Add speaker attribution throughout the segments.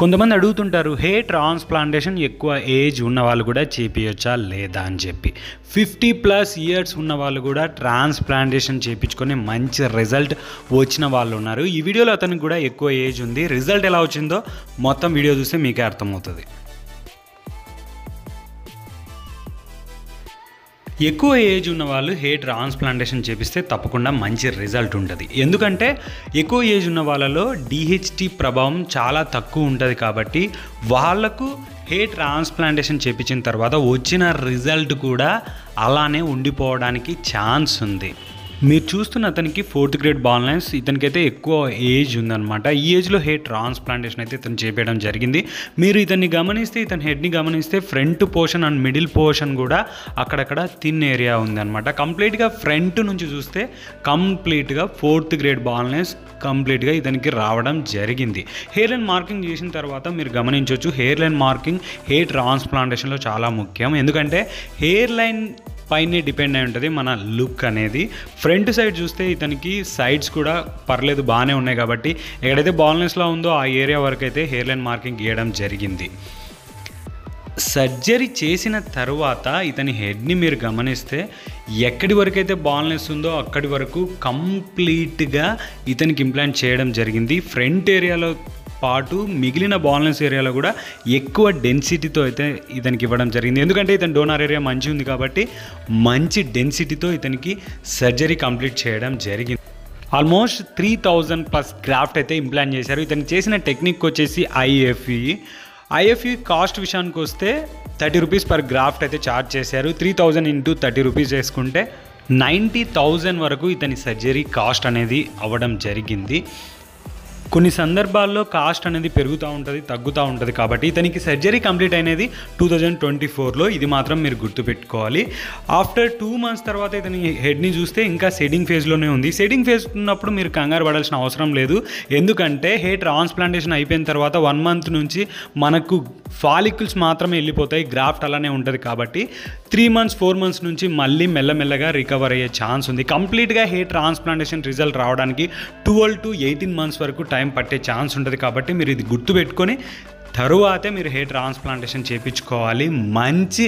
Speaker 1: కొంతమంది అడుగుతుంటారు, hair transplantation ఎక్కువ ఏజ్ ఉన్న వాళ్ళు కూడా చేపించచ్చా లేదా అని చెప్పి. 50+ ఇయర్స్ ఉన్న వాళ్ళు కూడా ట్రాన్స్ప్లాంటేషన్ చేయించుకొని మంచి రిజల్ట్ వచ్చిన వాళ్ళు ఉన్నారు. ఈ వీడియోలో అతనికి కూడా ఎక్కువ ఏజ్ ఉంది. రిజల్ట్ ఎలా వచ్చిందో మొత్తం వీడియో చూస్తే మీకే అర్థమవుతుంది. ఎక్కువ ఏజ్ ఉన్న వాళ్ళు హెయిర్ ట్రాన్స్ప్లాంటేషన్ చేపిస్తే తప్పకుండా మంచి రిజల్ట్ ఉంటుంది. ఎందుకంటే ఎక్కువ ఏజ్ ఉన్న వాళ్ళలో DHT ప్రభావం చాలా తక్కువ ఉంటుంది కాబట్టి వాళ్ళకు హెయిర్ ట్రాన్స్ప్లాంటేషన్ చేపించిన తర్వాత వచ్చిన రిజల్ట్ కూడా అలానే ఉండిపోవడానికి ఛాన్స్ ఉంది. మీరు చూస్తున్న అతనికి 4th గ్రేడ్ బాల్నెస్, ఇతనికైతే ఎక్కువ ఏజ్ ఉందన్నమాట. ఈ ఏజ్లో హెయిర్ ట్రాన్స్ప్లాంటేషన్ అయితే ఇతను చేపేయడం జరిగింది. మీరు ఇతన్ని గమనిస్తే, ఇతని హెడ్ని గమనిస్తే front portion and middle portion కూడా అక్కడక్కడ థిన్ ఏరియా ఉందన్నమాట. కంప్లీట్గా ఫ్రంట్ నుంచి చూస్తే కంప్లీట్గా 4th గ్రేడ్ బాల్నెస్ కంప్లీట్గా ఇతనికి రావడం జరిగింది. హెయిర్ లైన్ మార్కింగ్ చేసిన తర్వాత మీరు గమనించవచ్చు, హెయిర్ లైన్ మార్కింగ్ హెయిర్ ట్రాన్స్ప్లాంటేషన్లో చాలా ముఖ్యం. ఎందుకంటే హెయిర్ లైన్ పైనే డిపెండ్ అయి ఉంటుంది మన లుక్ అనేది. ఫ్రంట్ సైడ్ చూస్తే ఇతనికి సైడ్స్ కూడా పర్లేదు, బాగానే ఉన్నాయి కాబట్టి ఎక్కడైతే బాల్నెస్లో ఉందో ఆ ఏరియా వరకు అయితే హెయిర్ లైన్ మార్కింగ్ గీయడం జరిగింది. సర్జరీ చేసిన తర్వాత ఇతని హెడ్ని మీరు గమనిస్తే ఎక్కడి వరకు అయితే బాల్నెస్ ఉందో అక్కడి వరకు కంప్లీట్గా ఇతనికి ఇంప్లాంట్ చేయడం జరిగింది. ఫ్రంట్ ఏరియాలో పాటు మిగిలిన బాల్నెస్ ఏరియాలో కూడా ఎక్కువ డెన్సిటీతో అయితే ఇతనికి ఇవ్వడం జరిగింది. ఎందుకంటే ఇతని డోనర్ ఏరియా మంచి ఉంది కాబట్టి మంచి డెన్సిటీతో ఇతనికి సర్జరీ కంప్లీట్ చేయడం జరిగింది. ఆల్మోస్ట్ 3000+ గ్రాఫ్ట్ అయితే ఇంప్లాంట్ చేశారు. ఇతనికి చేసిన టెక్నిక్ వచ్చేసి IFE కాస్ట్ విషయానికి వస్తే ₹30 పర్ గ్రాఫ్ట్ అయితే ఛార్జ్ చేశారు. 3000 × ₹30 చేసుకుంటే 90,000 వరకు ఇతని సర్జరీ కాస్ట్ అనేది అవ్వడం జరిగింది. కొన్ని సందర్భాల్లో కాస్ట్ అనేది పెరుగుతూ ఉంటుంది, తగ్గుతూ ఉంటుంది. కాబట్టి ఇతనికి సర్జరీ కంప్లీట్ అయినది 2024లో. ఇది మాత్రం మీరు గుర్తుపెట్టుకోవాలి. ఆఫ్టర్ 2 మంత్స్ తర్వాత ఇతని హెడ్ని చూస్తే ఇంకా సెడింగ్ ఫేజ్లోనే ఉంది. సెడింగ్ ఫేజ్ ఉన్నప్పుడు మీరు కంగారు పడాల్సిన అవసరం లేదు. ఎందుకంటే హెయిర్ ట్రాన్స్ప్లాంటేషన్ అయిపోయిన తర్వాత 1 మంత్ నుంచి మనకు ఫాలికల్స్ మాత్రమే వెళ్ళిపోతాయి, గ్రాఫ్ట్ అలానే ఉంటుంది. కాబట్టి 3 మంత్స్ 4 మంత్స్ నుంచి మళ్ళీ మెల్లమెల్లగా రికవర్ అయ్యే ఛాన్స్ ఉంది. కంప్లీట్గా హెయిర్ ట్రాన్స్ప్లాంటేషన్ రిజల్ట్ రావడానికి 12 to 18 మంత్స్ వరకు టైం పట్టే ఛాన్స్ ఉంటుంది. కాబట్టి మీరు ఇది గుర్తుపెట్టుకొని తరువాతే మీరు హెయిర్ ట్రాన్స్ప్లాంటేషన్ చేయించుకోవాలి. మంచి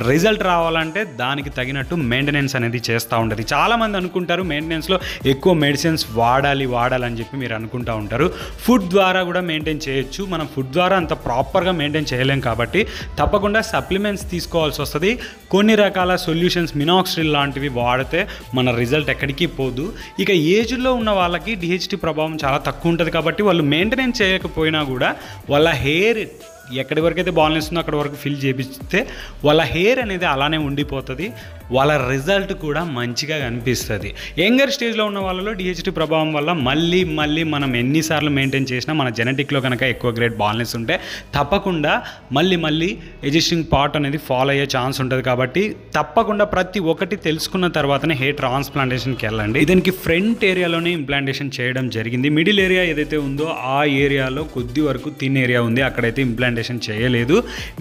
Speaker 1: రిజల్ట్ రావాలంటే దానికి తగినట్టు మెయింటెనెన్స్ అనేది చేస్తూ ఉంటుంది. చాలామంది అనుకుంటారు మెయింటెనెన్స్లో ఎక్కువ మెడిసిన్స్ వాడాలని చెప్పి మీరు అనుకుంటూ ఉంటారు. ఫుడ్ ద్వారా కూడా మెయింటైన్ చేయొచ్చు. మనం ఫుడ్ ద్వారా అంత ప్రాపర్గా మెయింటైన్ చేయలేం కాబట్టి తప్పకుండా సప్లిమెంట్స్ తీసుకోవాల్సి వస్తుంది. కొన్ని రకాల సొల్యూషన్స్, మినాక్సిడిల్ లాంటివి వాడితే మన రిజల్ట్ ఎక్కడికి పోదు. ఇక ఏజ్లో ఉన్న వాళ్ళకి DHT ప్రభావం చాలా తక్కువ ఉంటుంది కాబట్టి వాళ్ళు మెయింటెనెన్స్ చేయకపోయినా కూడా వాళ్ళ హెయిర్ ఎక్కడి వరకు అయితే బాల్నెస్ ఉందో అక్కడి వరకు ఫిల్ చేపిస్తే వాళ్ళ హెయిర్ అనేది అలానే ఉండిపోతుంది. వాళ్ళ రిజల్ట్ కూడా మంచిగా కనిపిస్తుంది. యంగర్ స్టేజ్లో ఉన్న వాళ్ళలో DHT ప్రభావం వల్ల మళ్ళీ మనం ఎన్నిసార్లు మెయింటైన్ చేసినా మన జెనెటిక్లో కనుక ఎక్కువ గ్రేడ్ బాల్నెస్ ఉంటే తప్పకుండా మళ్ళీ ఎజిస్టింగ్ పార్ట్ అనేది ఫాలో అయ్యే ఛాన్స్ ఉంటుంది. కాబట్టి తప్పకుండా ప్రతి ఒక్కటి తెలుసుకున్న తర్వాతనే హెయిర్ ట్రాన్స్ప్లాంటేషన్కి వెళ్ళండి. ఇతనికి ఫ్రంట్ ఏరియాలోనే ఇంప్లాంటేషన్ చేయడం జరిగింది. మిడిల్ ఏరియా ఏదైతే ఉందో ఆ ఏరియాలో కొద్ది వరకు థిన్ ఏరియా ఉంది, అక్కడైతే ఇంప్లాంటేషన్ చేయలేదు.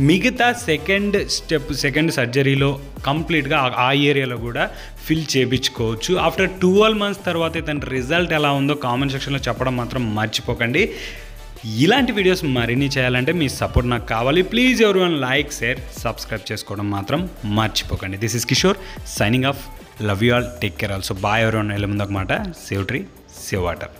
Speaker 1: మిగతా సెకండ్ సర్జరీలో కంప్లీట్గా ఆ ఏరియాలో కూడా ఫిల్ చేయించుకోవచ్చు. ఆఫ్టర్ 12 మంత్స్ తర్వాత ఇతని రిజల్ట్ ఎలా ఉందో కామెంట్ సెక్షన్లో చెప్పడం మాత్రం మర్చిపోకండి. ఇలాంటి వీడియోస్ మరిన్ని చేయాలంటే మీ సపోర్ట్ నాకు కావాలి. Please everyone like, share, subscribe చేసుకోవడం మాత్రం మర్చిపోకండి. This is Kishore signing off. Love you all, take care also. Bye everyone. వెళ్ళే ముందు ఒక మాట, సేవ్ ట్రీ సేవ్ వాటర్.